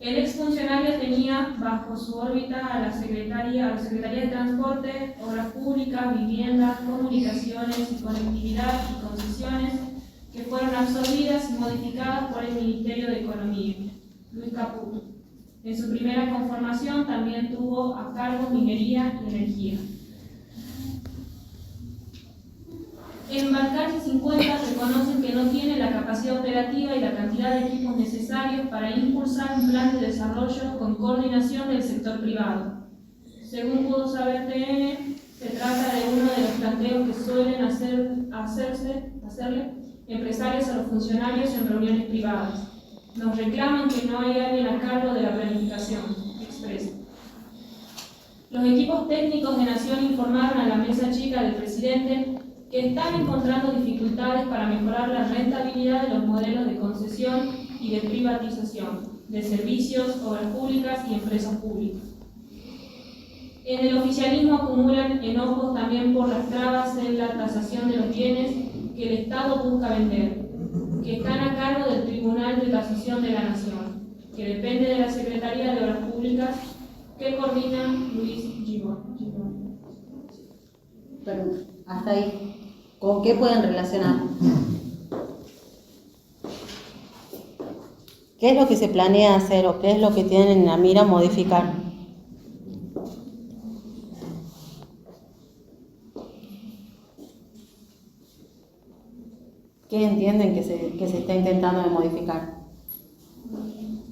El exfuncionario tenía bajo su órbita a la Secretaría de Transporte, Obras Públicas, Vivienda, Comunicaciones y Conectividad y Concesiones, que fueron absorbidas y modificadas por el Ministerio de Economía, Luis Caputo. En su primera conformación también tuvo a cargo minería y energía. En Balcarce 50 reconocen que no tiene la capacidad operativa y la cantidad de equipos necesarios para impulsar un plan de desarrollo con coordinación del sector privado. Según pudo saber TN, se trata de uno de los planteos que suelen hacerle empresarios a los funcionarios en reuniones privadas. Nos reclaman que no hay alguien a cargo de la planificación, expresa. Los equipos técnicos de Nación informaron a la mesa chica del presidente que están encontrando dificultades para mejorar la rentabilidad de los modelos de concesión y de privatización de servicios, obras públicas y empresas públicas. En el oficialismo acumulan enojos también por las trabas en la tasación de los bienes que el Estado busca vender, que están a cargo del Tribunal de Tasación de la Nación, que depende de la Secretaría de Obras Públicas, que coordina Luis Gibón. Pero hasta ahí, ¿con qué pueden relacionar? ¿Qué es lo que se planea hacer o qué es lo que tienen en la mira modificar? ¿Qué entienden que se está intentando de modificar?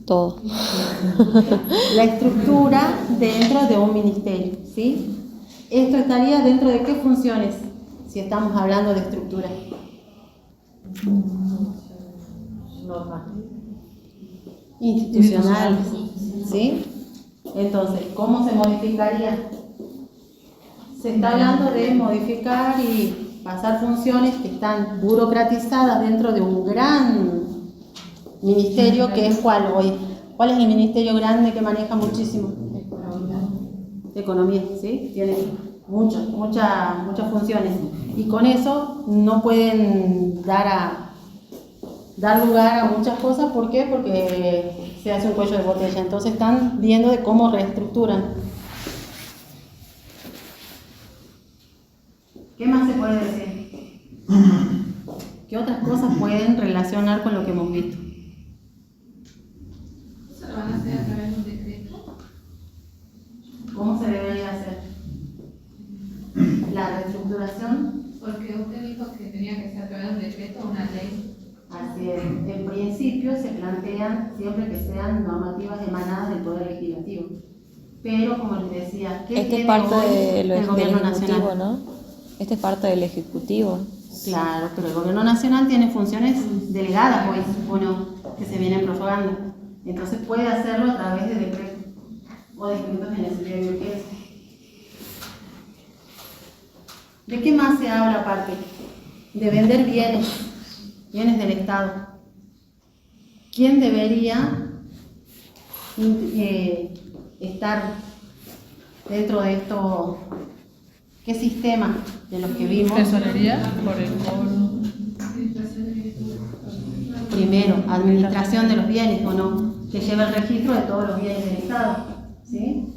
Todo. La estructura dentro de un ministerio, ¿sí? ¿Esto estaría dentro de qué funciones? Si estamos hablando de estructura. Institucionales, ¿sí? Entonces, ¿cómo se modificaría? Se está hablando de modificar y pasar funciones que están burocratizadas dentro de un gran ministerio, que es ¿cuál hoy? ¿Cuál es el ministerio grande que maneja muchísimo? Economía, ¿sí? Tiene muchas funciones. Y con eso no pueden dar lugar a muchas cosas. ¿Por qué? Porque se hace un cuello de botella. Entonces están viendo de cómo reestructuran. ¿Qué más se puede decir? ¿Qué otras cosas pueden relacionar con lo que hemos visto? ¿Eso lo van a hacer a través de un decreto? ¿Cómo se debería hacer? La reestructuración. Porque usted dijo que tenía que ser a través de un decreto o una ley. Así es. En principio se plantean siempre que sean normativas emanadas del Poder Legislativo. Pero, como les decía, ¿qué Esta es tiene parte hoy del el Gobierno Ejecutivo, Nacional? ¿no? Esta es parte del Ejecutivo. Claro, pero el Gobierno Nacional tiene funciones delegadas hoy, ¿o no? Que se vienen prorrogando. Entonces puede hacerlo a través de decretos o de decretos de necesidad de urgencia. ¿De qué más se habla aparte? De vender bienes del Estado. ¿Quién debería estar dentro de esto? ¿Qué sistema de los que vimos? Tesorería por el cobro. Primero, administración de los bienes, ¿o no? Que lleva el registro de todos los bienes del Estado, ¿sí?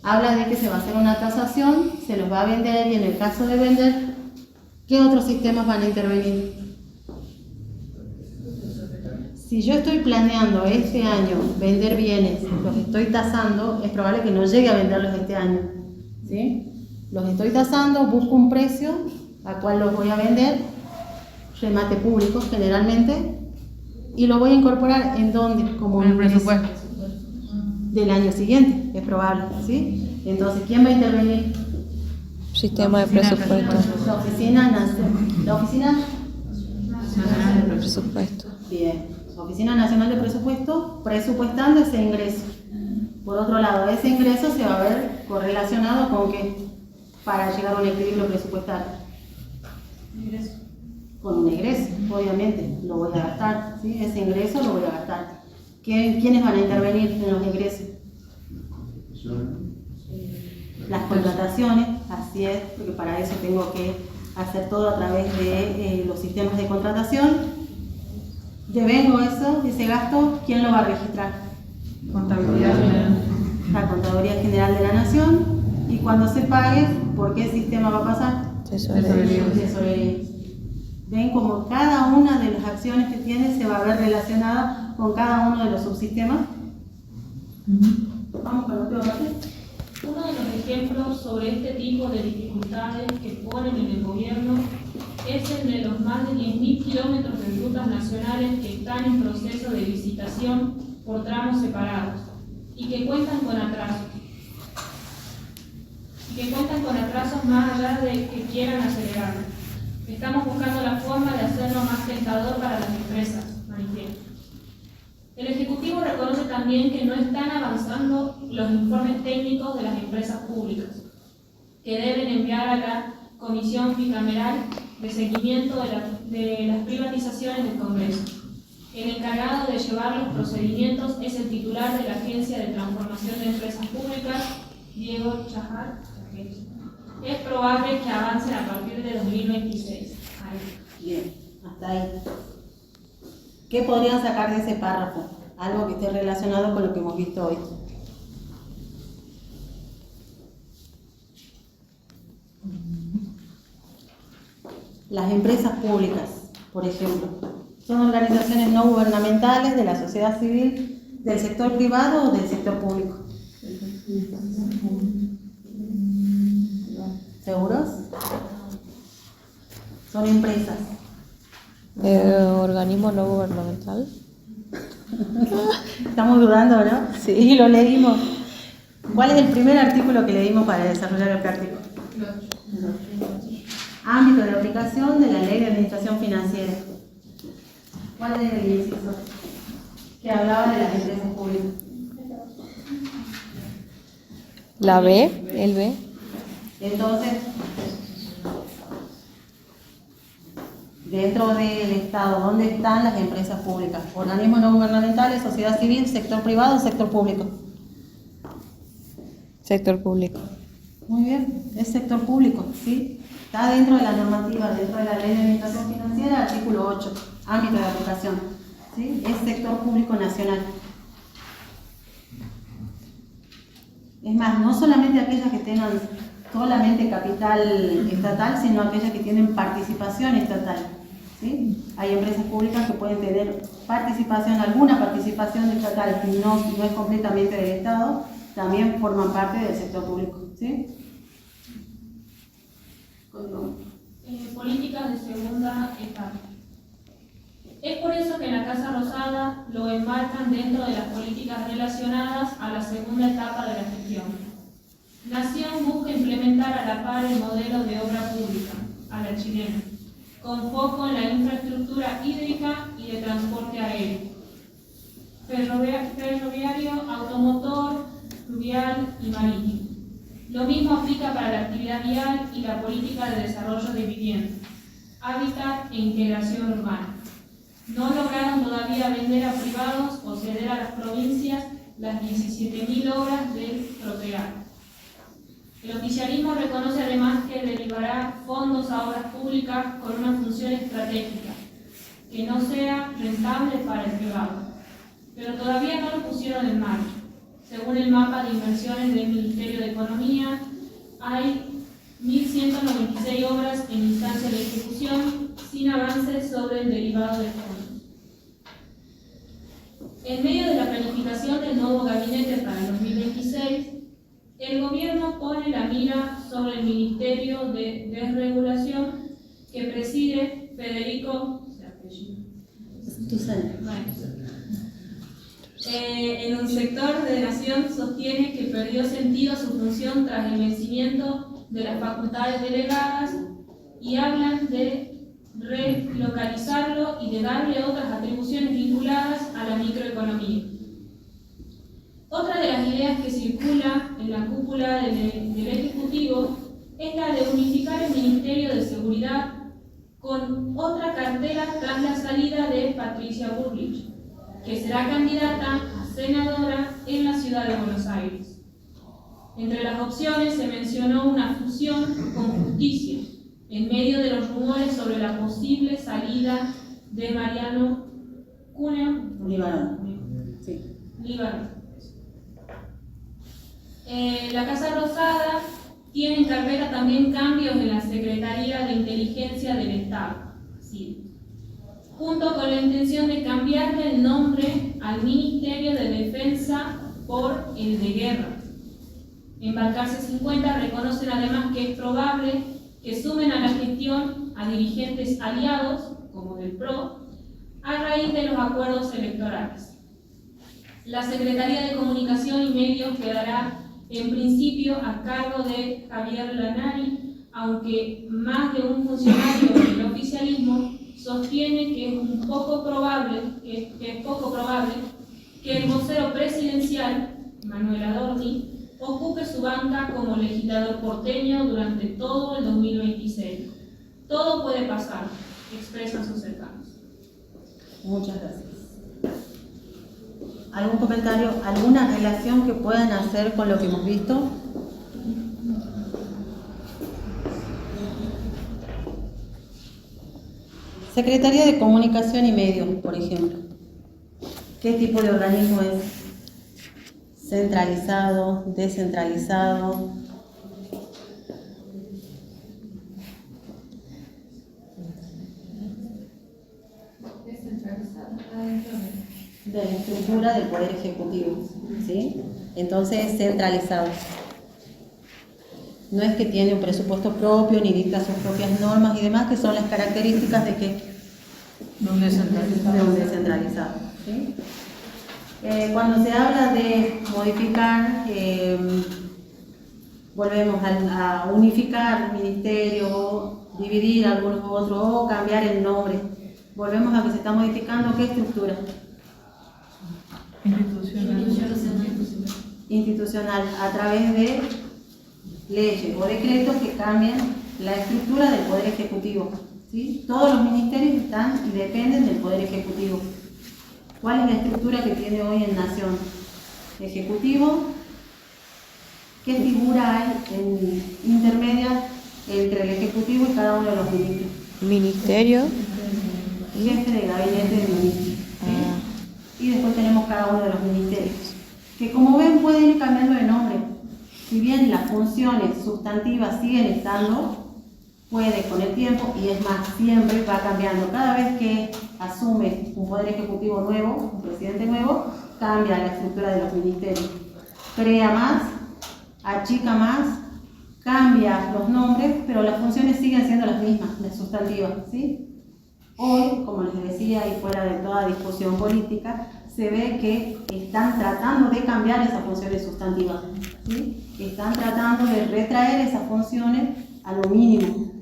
Habla de que se va a hacer una tasación, se los va a vender y en el caso de vender, ¿qué otros sistemas van a intervenir? Si yo estoy planeando este año vender bienes, los estoy tasando, es probable que no llegue a venderlos este año, ¿sí? Los estoy tasando, busco un precio a cual los voy a vender, remate público generalmente, y lo voy a incorporar ¿en dónde? Como En el ingreso presupuesto. del año siguiente, es probable, ¿sí? Entonces, ¿quién va a intervenir? Sistema de presupuesto. La Oficina Nacional de Presupuesto. Bien, la Oficina Nacional de Presupuesto presupuestando ese ingreso. Por otro lado, ese ingreso se va a ver correlacionado con qué, para llegar a un equilibrio presupuestario. Con un egreso, obviamente, lo voy a gastar, ¿sí? Ese ingreso lo voy a gastar. ¿Quiénes van a intervenir en los ingresos? Las contrataciones, así es, porque para eso tengo que hacer todo a través de los sistemas de contratación. Devengo eso, ese gasto, ¿quién lo va a registrar? Contabilidad General. La Contaduría General de la Nación. Y cuando se pague, ¿por qué sistema va a pasar? Tesorería. Tesorería. Ven como cada una de las acciones que tiene se va a ver relacionada con cada uno de los subsistemas. Vamos con otro debate. Uno de los ejemplos sobre este tipo de dificultades que ponen en el gobierno es el de los más de 10.000 kilómetros de rutas nacionales que están en proceso de licitación por tramos separados y que cuentan con atrasos. Más allá de que quieran acelerarlo. Estamos buscando la forma de hacerlo más tentador para las empresas, manifiesta. El Ejecutivo reconoce también que no están avanzando los informes técnicos de las empresas públicas, que deben enviar a la Comisión Bicameral de Seguimiento de las Privatizaciones del Congreso. El encargado de llevar los procedimientos es el titular de la Agencia de Transformación de Empresas Públicas, Diego Chajar. Es probable que avancen a partir de 2026. Bien, hasta ahí. ¿Qué podrían sacar de ese párrafo? Algo que esté relacionado con lo que hemos visto hoy. Las empresas públicas, por ejemplo, son organizaciones no gubernamentales de la sociedad civil, del sector privado o del sector público. ¿Seguros? Son empresas. Organismo no gubernamental. Estamos dudando, ¿no? Sí. Y lo leímos. ¿Cuál es el primer artículo que leímos para desarrollar el práctico? Ámbito de aplicación de la Ley de Administración Financiera. ¿Cuál es el inciso? Que hablaba de las empresas públicas. La B, el B. Entonces, dentro del Estado, ¿dónde están las empresas públicas? Organismos no gubernamentales, sociedad civil, sector privado, sector público. Sector público. Muy bien, es sector público, ¿sí? Está dentro de la normativa, dentro de la Ley de Administración Financiera, artículo 8, ámbito de aplicación, ¿sí? Es sector público nacional. Es más, no solamente aquellas que tengan solamente capital estatal, sino aquellas que tienen participación estatal, ¿sí? Hay empresas públicas que pueden tener participación, alguna participación estatal que no es completamente del Estado, también forman parte del sector público, ¿sí? Políticas de segunda etapa. Es por eso que en la Casa Rosada lo enmarcan dentro de las políticas relacionadas a la segunda etapa de la gestión. Nación busca implementar a la par el modelo de obra pública, a la chilena, con foco en la infraestructura hídrica y de transporte aéreo, ferroviario, automotor, fluvial y marítimo. Lo mismo aplica para la actividad vial y la política de desarrollo de vivienda, hábitat e integración urbana. No lograron todavía vender a privados o ceder a las provincias las 17.000 obras del PROTEAR. El oficialismo reconoce además que derivará fondos a obras públicas con una función estratégica, que no sea rentable para el privado, pero todavía no lo pusieron en marcha. Según el mapa de inversiones del Ministerio de Economía, hay 1.196 obras en instancia de ejecución sin avances sobre el derivado de fondos. En medio de la planificación del nuevo gabinete para el 2026, el gobierno pone la mira sobre el Ministerio de Desregulación que preside Federico en un sector de Nación sostiene que perdió sentido su función tras el vencimiento de las facultades delegadas y hablan de relocalizarlo y de darle otras atribuciones vinculadas a la microeconomía. Otra de las ideas que circula en la cúpula del Ejecutivo es la de unificar el Ministerio de Seguridad con otra cartera tras la salida de Patricia Bullrich, que será candidata a senadora en la ciudad de Buenos Aires. Entre las opciones se mencionó una fusión con Justicia, en medio de los rumores sobre la posible salida de Mariano Cuneo Sí. Líbano. La Casa Rosada tiene en carpeta también cambios en la Secretaría de Inteligencia del Estado, ¿sí? Junto con la intención de cambiarle el nombre al Ministerio de Defensa por el de Guerra. En Balcarce 50 reconocen además que es probable que sumen a la gestión a dirigentes aliados, como del PRO, a raíz de los acuerdos electorales. La Secretaría de Comunicación y Medios quedará en principio a cargo de Javier Lanari, aunque más de un funcionario del oficialismo sostiene que es poco probable que el vocero presidencial, Manuel Adorni, ocupe su banca como legislador porteño durante todo el 2026. Todo puede pasar, expresan sus cercanos. Muchas gracias. ¿Algún comentario, alguna relación que puedan hacer con lo que hemos visto? Secretaría de Comunicación y Medios, por ejemplo. ¿Qué tipo de organismo es? ¿Centralizado? ¿Descentralizado? Descentralizado, adentro De la estructura del Poder Ejecutivo, ¿sí? Entonces es centralizado. No es que tiene un presupuesto propio ni dicta sus propias normas y demás, que son las características de que de un descentralizado, ¿sí? Cuando se habla de modificar, volvemos a unificar ministerios, dividir algunos u otros o cambiar el nombre. Volvemos a que se está modificando ¿qué estructura? Institucional, a través de leyes o decretos que cambian la estructura del Poder Ejecutivo, ¿sí? Todos los ministerios están y dependen del Poder Ejecutivo. ¿Cuál es la estructura que tiene hoy en Nación? Ejecutivo. ¿Qué figura hay en intermedia entre el Ejecutivo y cada uno de los ministros? Ministerio. Jefe de gabinete de ministros, ¿sí? Y después tenemos cada uno de los ministerios, que como ven pueden ir cambiando de nombre. Si bien las funciones sustantivas siguen estando, puede con el tiempo, y es más, siempre va cambiando. Cada vez que asume un poder ejecutivo nuevo, un presidente nuevo, cambia la estructura de los ministerios. Crea más, achica más, cambia los nombres, pero las funciones siguen siendo las mismas, las sustantivas, ¿sí? Hoy, como les decía, y fuera de toda discusión política, se ve que están tratando de cambiar esas funciones sustantivas, ¿sí? Están tratando de retraer esas funciones a lo mínimo,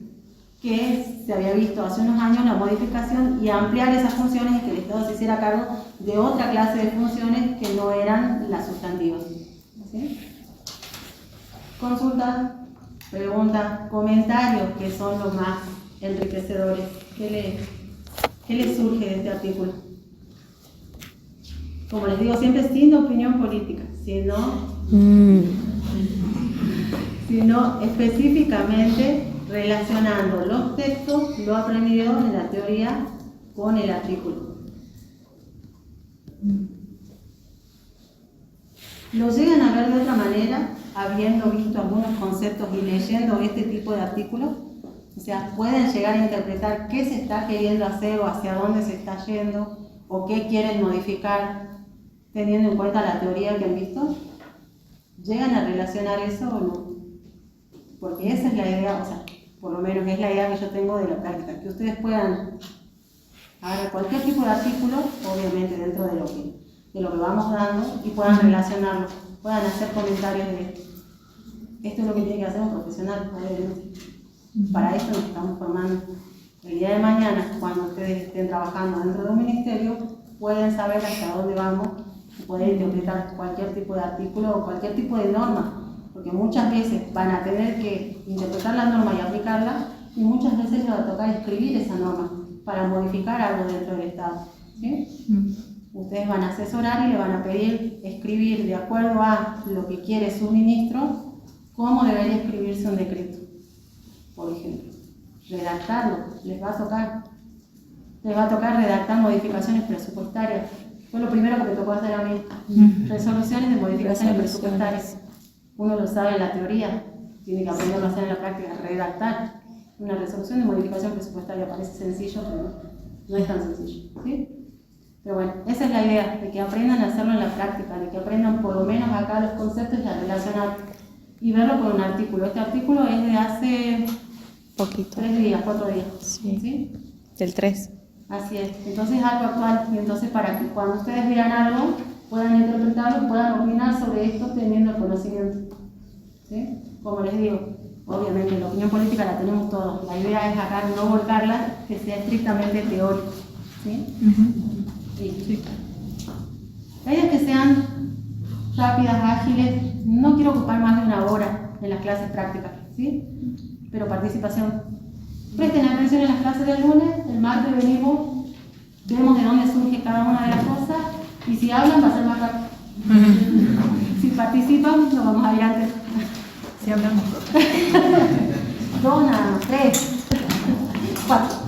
que se había visto hace unos años la modificación y ampliar esas funciones y que el Estado se hiciera cargo de otra clase de funciones que no eran las sustantivas, ¿sí? Consultas, preguntas, comentarios que son los más enriquecedores. ¿Qué les surge de este artículo? Como les digo, siempre sin opinión política, sino específicamente relacionando los textos, lo aprendido en la teoría, con el artículo. ¿Lo llegan a ver de otra manera, habiendo visto algunos conceptos y leyendo este tipo de artículos? O sea, pueden llegar a interpretar qué se está queriendo hacer o hacia dónde se está yendo o qué quieren modificar teniendo en cuenta la teoría que han visto. ¿Llegan a relacionar eso o no? Porque esa es la idea, o sea, por lo menos es la idea que yo tengo de la práctica, que ustedes puedan agarrar cualquier tipo de artículo, obviamente dentro de lo que vamos dando, y puedan relacionarlo, puedan hacer comentarios de esto es lo que tiene que hacer un profesional, obviamente. Para esto nos estamos formando. El día de mañana, cuando ustedes estén trabajando dentro de un ministerio, pueden saber hasta dónde vamos y poder interpretar cualquier tipo de artículo o cualquier tipo de norma, porque muchas veces van a tener que interpretar la norma y aplicarla, y muchas veces les va a tocar escribir esa norma para modificar algo dentro del Estado, ¿sí? Ustedes van a asesorar y le van a pedir escribir de acuerdo a lo que quiere su ministro, cómo debería escribirse un decreto, por ejemplo. Redactarlo, les va a tocar redactar modificaciones presupuestarias. Fue lo primero que me tocó hacer a mí, resoluciones de modificaciones presupuestarias. Uno lo sabe en la teoría, tiene que aprenderlo a hacer en la práctica, redactar. Una resolución de modificación presupuestaria parece sencillo, pero no es tan sencillo, ¿sí? Pero bueno, esa es la idea, de que aprendan a hacerlo en la práctica, de que aprendan por lo menos acá los conceptos y a relacionar y verlo con un artículo. Este artículo es de hace Poquito. 3 días, 4 días. Sí. ¿Sí? Del 3. Así es. Entonces es algo actual y entonces para que cuando ustedes vean algo puedan interpretarlo, puedan opinar sobre esto teniendo el conocimiento. ¿Sí? Como les digo, obviamente la opinión política la tenemos todos. La idea es acá no volcarla, que sea estrictamente teórico. ¿Sí? Sí. La idea es que sean rápidas, ágiles. No quiero ocupar más de 1 hora en las clases prácticas, ¿sí? Pero participación. Presten atención en las clases del lunes, el martes venimos, vemos de dónde surge cada una de las cosas y si hablan va a ser más rápido. Si participan, lo vamos a ir antes. Si hablamos. 2 nada más, 3, 4.